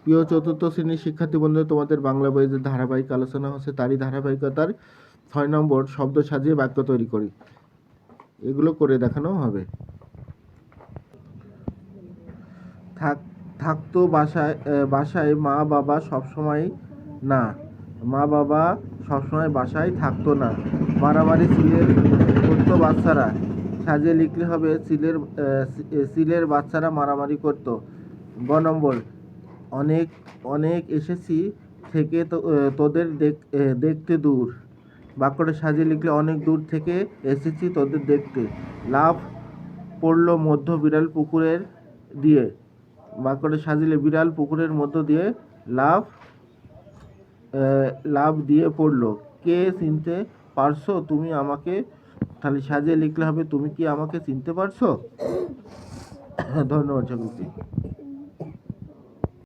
প্রিয় চতুর্থ শ্রেণীর শিক্ষার্থী বন্ধুরা, তোমাদের বাংলা বইয়ের যে ধারাবাহিক আলোচনা হচ্ছে তারই ধারাবাহিকতার 6 নম্বর শব্দ সাজিয়ে বাক্য তৈরি করি, এগুলো করে দেখানো হবে। থাকতো বাসায় মা বাবা সবসময় না, মা বাবা সবসময় বাসায় থাকতো না। মারামারি করতো বাচ্চারা, সাজিয়ে লিখলে হবে সিলের বাচ্চারা মারামারি করতো। গ নম্বর, অনেক অনেক এসেছি থেকে তোদের দেখতে দূর। বাক্যটা সাজিয়ে লিখলে অনেক দূর থেকে এসেছি তোদের দেখতে। লাভ পড়লো মধ্য বিড়াল পুকুরের দিয়ে। বাক্যটা সাজিলে বিড়াল পুকুরের মধ্য দিয়ে লাভ দিয়ে পড়লো। কে চিনতে পারছো তুমি আমাকে? তাহলে সাজিয়ে লিখলে হবে তুমি কি আমাকে চিনতে পারছো? ধন্যবাদ সকলকে।